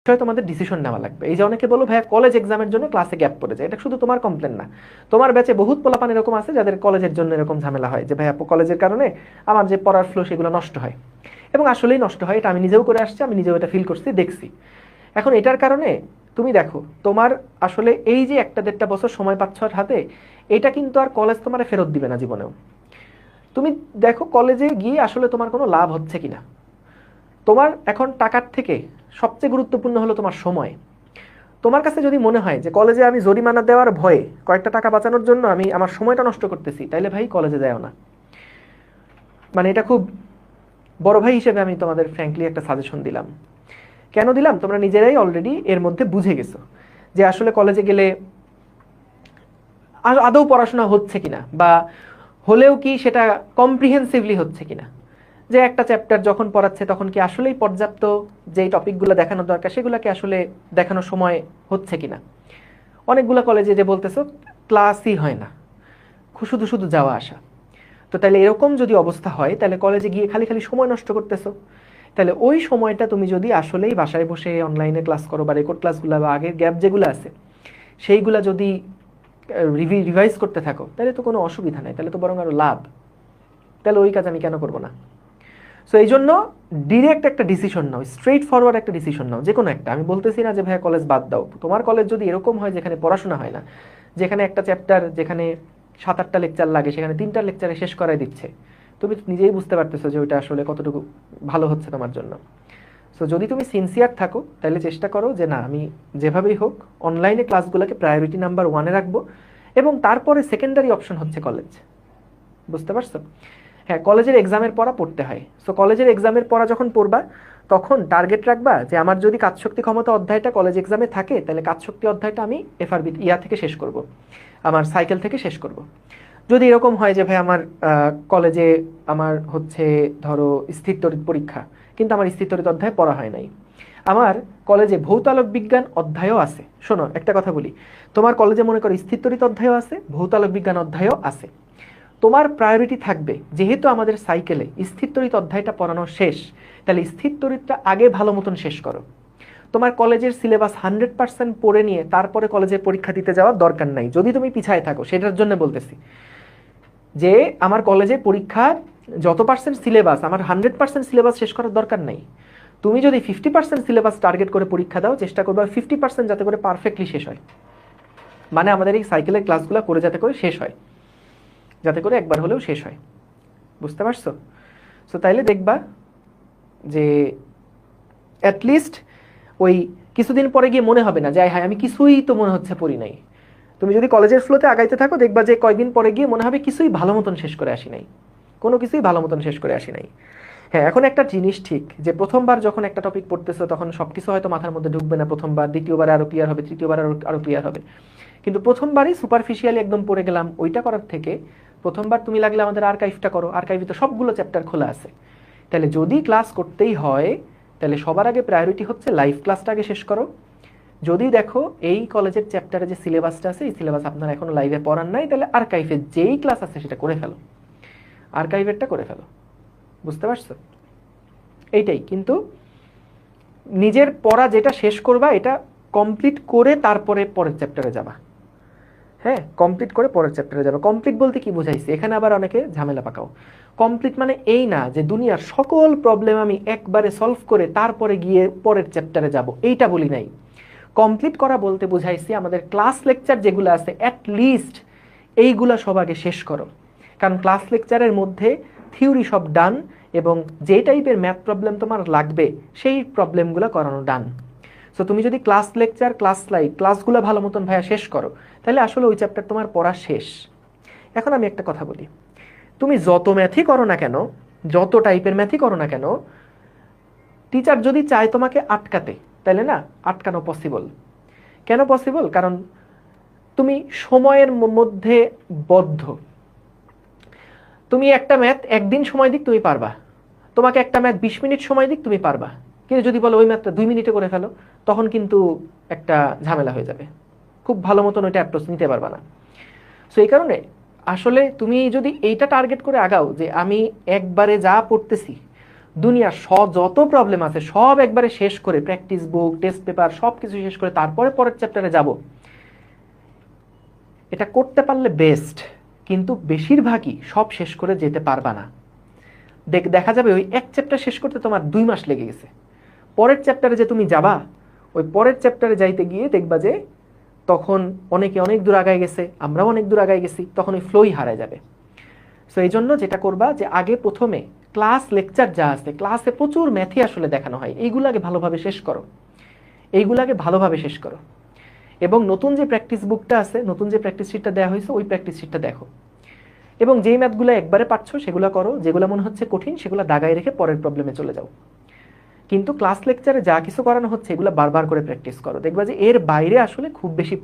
বিষয়ে তোমাদের ডিসিশন নেওয়া লাগবে। এই যে অনেকে বলো ভাইয়া কলেজ এক্সামের জন্য ক্লাসে গ্যাপ পড়ে যায়, এটা শুধু তোমার কমপ্লেন না, তোমার ব্যাচে বহুত পোলাপান এরকম আছে যাদের কলেজের জন্য এরকম ঝামেলা হয় যে ভাইয়া কলেজের কারণে আমার যে পড়ার ফ্লো সেগুলো নষ্ট হয়, এবং আসলেই নষ্ট হয়। এটা আমি নিজেও করে আসছি, আমি নিজেও এটা ফিল করছি, দেখছি। এখন এটার কারণে তুমি দেখো তোমার আসলে এই যে 1-1.5 বছর সময় পাচ্ছ হাতে, এটা কিন্তু আর কলেজ তোমার ফেরত দিবে না জীবনেও। তুমি দেখো কলেজে গিয়ে আসলে তোমার কোনো লাভ হচ্ছে কিনা। তোমার এখন টাকার থেকে সবচেয়ে গুরুত্বপূর্ণ হলো তোমার সময়। তোমার কাছে যদি মনে হয় যে কলেজে আমি জরিমানা দেওয়ার ভয়ে কয়েকটা টাকা বাঁচানোর জন্য আমি আমার সময়টা নষ্ট করতেছি, তাইলে ভাই কলেজে যাও না। মানে এটা খুব বড় ভাই হিসেবে আমি তোমাদের ফ্র্যাঙ্কলি একটা সাজেশন দিলাম। কেন দিলাম? তোমরা নিজেরাই অলরেডি এর মধ্যে বুঝে গেছো যে আসলে কলেজে গেলে আদৌ পড়াশোনা হচ্ছে কিনা, বা হলেও কি সেটা কম্প্রিহেন্সিভলি হচ্ছে কিনা। যে একটা চ্যাপ্টার যখন পড়াচ্ছে তখন কি আসলেই পর্যাপ্ত যেই টপিকগুলো দেখানো দরকার সেগুলোকে আসলে দেখানোর সময় হচ্ছে কিনা। অনেকগুলো কলেজে যে বলতেছো ক্লাসই হয় না, শুধু শুধু যাওয়া আসা। তো তাহলে এরকম যদি অবস্থা হয় তাহলে কলেজে গিয়ে খালি খালি সময় নষ্ট করতেছো। তাহলে ওই সময়টা তুমি যদি আসলেই বাসায় বসে অনলাইনে ক্লাস করো, বা রেকর্ড ক্লাসগুলো বা আগের গ্যাপ যেগুলো আছে সেইগুলা যদি রিভাইজ করতে থাকো, তাহলে তো কোনো অসুবিধা নাই, তাহলে তো বরং আরো লাভ। তাহলে ওই কাজ আমি কেন করবো না? সো এই জন্য ডিরেক্ট একটা ডিসিশন নাও, স্ট্রেট ফরওয়ার্ড একটা ডিসিশন নাও, যে কোনো একটা। আমি বলতেছি না যে ভাইয়া কলেজ বাদ দাও। তোমার কলেজ যদি এরকম হয় যেখানে পড়াশোনা হয় না, যেখানে একটা চ্যাপ্টার যেখানে 7-8টা লেকচার লাগে সেখানে 3টা লেকচারে শেষ করাই দিচ্ছে, তুমি নিজেই বুঝতে পারতেছো যে ওইটা আসলে কতটুকু ভালো হচ্ছে তোমার জন্য। সো যদি তুমি সিনসিয়ার থাকো তাহলে চেষ্টা করো যে না, আমি যেভাবেই হোক অনলাইনে ক্লাসগুলোকে প্রায়োরিটি নাম্বার 1-এ রাখবো, এবং তারপরে সেকেন্ডারি অপশন হচ্ছে কলেজ। বুঝতে পারছো? হ্যাঁ, কলেজের এক্সামের পড়া পড়তে হয়। সো কলেজের এক্সামের পড়া যখন পড়বা তখন টার্গেট রাখবা যে আমার যদি কাজশক্তি ক্ষমতা অধ্যায়টা কলেজ এক্সামে থাকে তাহলে কাজশক্তি অধ্যায়টা আমি এফআরবি থেকে শেষ করব, আমার সাইকেল থেকে শেষ করব। যদি এরকম হয় যে ভাই আমার কলেজে আমার হচ্ছে ধরো স্থিরতড়িৎ পরীক্ষা, কিন্তু আমার স্থিরতড়িৎ অধ্যায় পড়া হয় নাই, আমার কলেজে ভৌতালোক বিজ্ঞান অধ্যায়ও আছে। শোনো একটা কথা বলি, তোমার কলেজে মনে করো স্থিরতড়িৎ অধ্যায়ও আছে, ভৌতালোক বিজ্ঞান অধ্যায়ও আছে, তোমার প্রায়োরিটি থাকবে যেহেতু আমাদের সাইকেলে স্থিরতড়িৎ অধ্যায়টা পড়ানো শেষ, তাহলে স্থিরতড়িৎটা আগে ভালো মতন শেষ করো। তোমার কলেজের সিলেবাস 100% পড়ে নিয়ে তারপরে কলেজের পরীক্ষা দিতে যাওয়ার দরকার নাই, যদি তুমি পিছায় থাকো। সেটার জন্য বলতেছি যে আমার কলেজে পরীক্ষা যত পার্সেন্ট সিলেবাস, আমার 100% সিলেবাস শেষ করার দরকার নাই। তুমি যদি 50% সিলেবাস টার্গেট করে পরীক্ষা দাও, চেষ্টা করবে 50% যাতে করে পারফেক্টলি শেষ হয়। মানে আমাদের এই সাইকেলের ক্লাসগুলো করে যাতে করে শেষ হয়, যাতে করে একবার হলেও শেষ হয়। বুঝতে পারছো? সো তাইলে দেখবা যে অ্যাটলিস্ট ওই কিছুদিন পরে গিয়ে মনে হবে না যে হ্যাঁ আমি কিছুই তো মনে হচ্ছে পড়ি নাই। তুমি যদি কলেজের ফ্লোতে আগাইতে থাকো দেখবা যে কয়েকদিন পরে গিয়ে মনে হবে কিছুই ভালো মতন শেষ করে আসি নাই, কোনো কিছুই ভালো মতন শেষ করে আসি নাই। হ্যাঁ, এখন একটা জিনিস ঠিক যে প্রথমবার যখন একটা টপিক পড়তেছো তখন সবকিছু হয়তো মাথার মধ্যে ঢুকবে না প্রথমবার, দ্বিতীয়বারে আরো ক্লিয়ার হবে, তৃতীয়বার আরো ক্লিয়ার হবে। কিন্তু প্রথমবারই সুপারফিশিয়ালি একদম পড়ে গেলাম, ওইটা করার থেকে প্রথমবার তুমি লাগলে আমাদের আর্কাইভটা করো, আর্কাইভে তো সবগুলো চ্যাপ্টার খোলা আছে। তাহলে যদি ক্লাস করতেই হয় তাহলে সবার আগে প্রায়োরিটি হচ্ছে লাইভ ক্লাসটা আগে শেষ করো। যদি দেখো এই কলেজের চ্যাপ্টারে যে সিলেবাসটা আছে এই সিলেবাস আপনার এখনো লাইভে পড়ার নাই, তাহলে আর্কাইভে যেই ক্লাস আছে সেটা করে ফেলো, আর্কাইভেরটা করে ফেলো। বুঝতে পারছো? এইটাই। কিন্তু নিজের পড়া যেটা শেষ করবা এটা কমপ্লিট করে তারপরে পরের চ্যাপ্টারে যাবা। হ্যাঁ, কমপ্লিট করে পরের চ্যাপ্টারে যাবে। কমপ্লিট বলতে কি বুঝাইছি? এখানে আবার অনেকে ঝামেলা পাকাও। কমপ্লিট মানে এই না যে দুনিয়ার সকল প্রবলেম আমি একবারে সলভ করে তারপরে গিয়ে পরের চ্যাপ্টারে যাব, এইটা বলি নাই। কমপ্লিট করা বলতে বুঝাইছি আমাদের ক্লাস লেকচার যেগুলো আছে অ্যাটলিস্ট এইগুলা সব আগে শেষ করো। কারণ ক্লাস লেকচারের মধ্যে থিওরি সব ডান, এবং যে টাইপের ম্যাথ প্রবলেম তোমার লাগবে সেই প্রবলেমগুলো করানো ডান। সো তুমি যদি ক্লাস লেকচার, ক্লাস লাইভ ক্লাসগুলো ভালো মতন ভাইয়া শেষ করো তাহলে আসলে ওই চ্যাপ্টার তোমার পড়া শেষ। এখন আমি একটা কথা বলি, তুমি যত ম্যাথই করো না কেন, যত টাইপের ম্যাথই করো না কেন, টিচার যদি চায় তোমাকে আটকাতে তাহলে না আটকানো পসিবল। কেন পসিবল? কারণ তুমি সময়ের মধ্যে বদ্ধ। তুমি একটা ম্যাথ একদিন সময় দিক তুমি পারবা, তোমাকে একটা ম্যাথ 20 মিনিট সময় দিক তুমি পারবা, কিন্তু যদি বলো ওই ম্যাথটা 2 মিনিটে করে ফেলো তখন কিন্তু একটা ঝামেলা হয়ে যাবে, খুব ভালো মতন ওইটা অ্যাপ্রোচ নিতে পারবা না। সো এই কারণে আসলে তুমি যদি এইটা টার্গেট করে আগাও যে আমি একবারে যা পড়তেছি দুনিয়ার যত প্রবলেম আছে সব একবারে শেষ করে, প্র্যাকটিস বুক, টেস্ট পেপার সব কিছু শেষ করে তারপরে পরের চ্যাপ্টারে যাব, এটা করতে পারলে বেস্ট। কিন্তু বেশিরভাগই সব শেষ করে যেতে পারবা না। দেখা যাবে ওই এক চ্যাপ্টার শেষ করতে তোমার 2 মাস লেগে গেছে। পরের চ্যাপ্টারে যে তুমি যাবা, ওই পরের চ্যাপ্টারে যাইতে গিয়ে দেখবা যে তখন অনেকে অনেক দূর আগায় গেছে, আমরাও অনেক দূর আগায় গেছি, তখন ওই ফ্লোই হারায় যাবে। সো এই জন্য যেটা করবা যে আগে প্রথমে ক্লাস লেকচার যা আছে, ক্লাসে প্রচুর ম্যাথই আসলে দেখানো হয়, এইগুলাকে ভালোভাবে শেষ করো, এইগুলাকে ভালোভাবে শেষ করো। এবং নতুন যে প্র্যাকটিস বুকটা আছে, নতুন যে প্র্যাকটিস শিটটা দেওয়া হয়েছে, ওই প্র্যাকটিস শিটটা দেখো। এবং যেই ম্যাথগুলো একবারে পারছো সেগুলো করো, যেগুলো মনে হচ্ছে কঠিন সেগুলো দাগায় রেখে পরের প্রবলেমে চলে যাও। কিন্তু ক্লাস লেকচারে যা কিছু করানো হচ্ছে এগুলো বারবার করে প্র্যাকটিস করো, দেখবা যে এর বাইরে আসলে খুব বেশি